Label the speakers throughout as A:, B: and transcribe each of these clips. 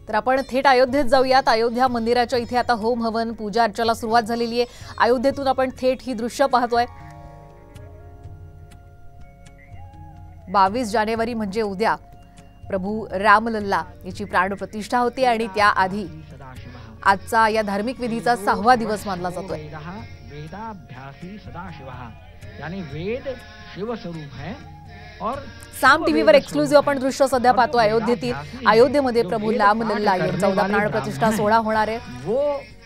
A: तर आपण थेट अयोध्येत जाऊयात। अयोध्या मंदिराच्या इथे आता होम हवन पूजा अर्चेला सुरुवात झालेली आहे। अयोध्येतून आपण थेट ही दृश्य पाहतोय। 22 जानेवारी म्हणजे उद्या प्रभू रामलल्ला याची प्राणप्रतिष्ठा होती आणि त्याआधी आजचा या धार्मिक विधीचा 6वा दिवस मानला जातोय।
B: वेदाभ्यासी सदाशिवः यानी वेद शिव स्वरूप है और
A: साम टीव्हीवर एक्सक्लुझिव्ह आपण दृश्य सध्या पाहतो। अयोध्येतील अयोध्येमध्ये प्रभू रामलल्ला यांचा उद्या प्राणप्रतिष्ठा सोहळा होणार आहे।
B: वो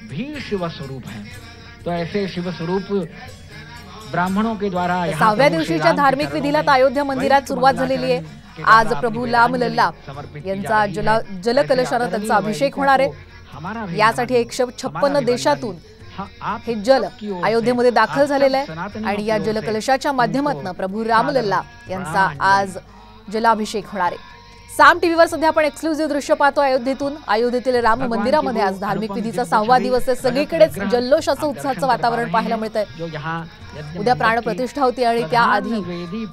B: भी शिव स्वरूप है। तो ऐसे शिव स्वरूप ब्राह्मणों के द्वारा
A: 6व्या दिवशीच्या धार्मिक विधीला अयोध्या मंदिरात सुरुवात झालेली आहे। आज प्रभू रामलल्ला यांचा जलकलशाने त्यांचा अभिषेक होणार आहे। यासाठी 156 देशातून हे जल अयोध्येमध्ये दाखल झालेलं आहे आणि या जलकलशाच्या माध्यमातून प्रभू रामलल्ला यांचा आज जलाभिषेक होणार आहे। साम टीव्हीवर सध्या आपण एक्सक्लुझिव्ह दृश्य पाहतो। अयोध्येतील राम मंदिरामध्ये आज धार्मिक विधीचा 6वा दिवस आहे। सगळीकडेच जल्लोषाचं उत्साहाचं वातावरण पाहायला मिळतंय। उद्या प्राणप्रतिष्ठा होती आणि त्याआधी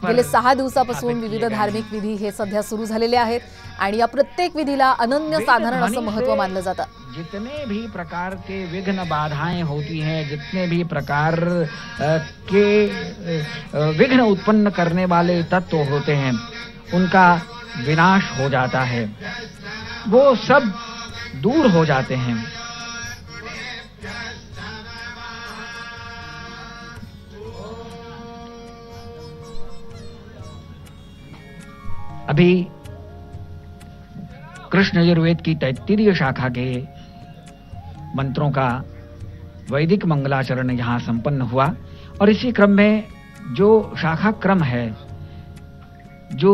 A: गेले 6 दिवसापासून विविध धार्मिक विधी हे सध्या सुरू झालेले आहेत आणि या प्रत्येक विधीला अनन्यसाधारण असं महत्त्व मानलं जातं।
B: जितने भी प्रकार के विघ्न बाधाएं होती हैं, जितने भी प्रकार के विघ्न उत्पन्न करने वाले तत्व होते हैं, उनका विनाश हो जाता है, वो सब दूर हो जाते हैं। अभी कृष्ण यजुर्वेद की 33 शाखा के मंत्रों का वैदिक मंगलाचरण यहाँ संपन्न हुआ और इसी क्रम में जो शाखा क्रम है जो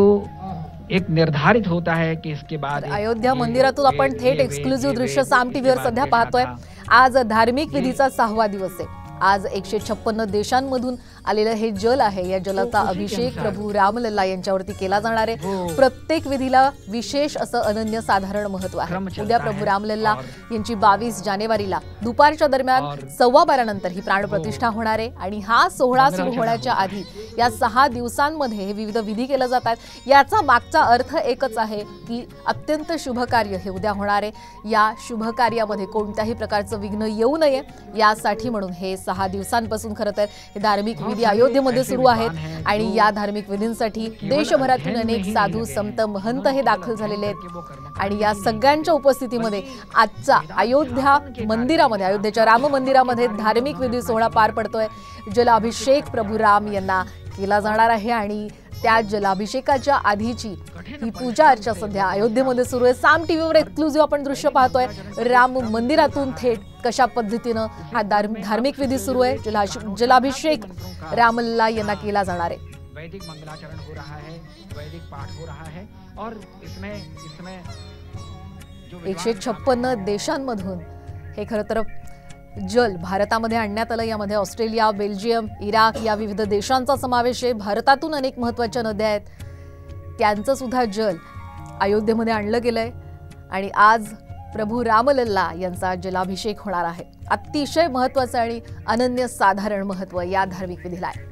B: एक निर्धारित होता है कि इसके बाद
A: अयोध्या मंदिरातून आपण थेट एक्सक्लुझिव्ह दृश्य साम टीव्हीवर सध्या पाहतोय। आज धार्मिक विधीचा 6वा दिवस आहे। आज 156 देशांमधून आलेलं हे जल आहे। या जलाचा अभिषेक प्रभू रामलल्ला यांच्यावरती केला जाणार आहे। प्रत्येक विधीला विशेष असं अनन्यसाधारण महत्त्व आहे। उद्या प्रभू रामलल्ला यांची 22 जानेवारीला दुपारच्या दरम्यान 12:15 नंतर ही प्राणप्रतिष्ठा होणार आहे आणि हा सोहळा सुरू होण्याच्या आधी या 6 दिवसांमध्ये हे विविध विधी केले जातात। याचा मागचा अर्थ एकच आहे की अत्यंत शुभ कार्य हे उद्या होणार आहे। या शुभ कार्यामध्ये कोणत्याही प्रकारचं विघ्न येऊ नये यासाठी म्हणून हे 6 दिवसांपासून खरं तर हे धार्मिक विधी अयोध्येमध्ये सुरू आहेत आणि या धार्मिक विधींसाठी देशभरातून अनेक साधू संत महंत हे दाखल झालेले आहेत आणि या सगळ्यांच्या उपस्थितीमध्ये आजचा अयोध्या मंदिरामध्ये अयोध्येच्या राम मंदिरामध्ये धार्मिक विधी सोहळा पार पडतोय। जलाभिषेक प्रभू राम यांना केला जाणार आहे आणि त्या जलाभिषेकाच्या आधीची ही पूजा अर्चा सध्या अयोध्येमध्ये सुरू आहे। साम टीव्हीवर एक्सक्लुझिव्ह आपण दृश्य पाहतोय। राम मंदिरातून थेट कशा पद्धतीनं हा धार्मिक विधी सुरू आहे। जलाभिषेक रामलल्ला यांना केला जाणार आहे।
B: वैदिक मंगलाचरण हो रहा है, वैदिक पाठ हो रहा है और इसमें
A: 156 देशांमधून हे खरं तर जल भारतामध्ये आणण्यात आलं। यामध्ये ऑस्ट्रेलिया, बेल्जियम, इराक या विविध देशांचा समावेश आहे। भारतातून अनेक महत्त्वाच्या नद्या आहेत, त्यांचं सुद्धा जल अयोध्येमध्ये आणलं गेलंय आणि आज प्रभू रामलल्ला यांचा जलाभिषेक होणार आहे। अतिशय महत्त्वाचं आणि अनन्यसाधारण महत्त्व या धार्मिक विधीला आहे।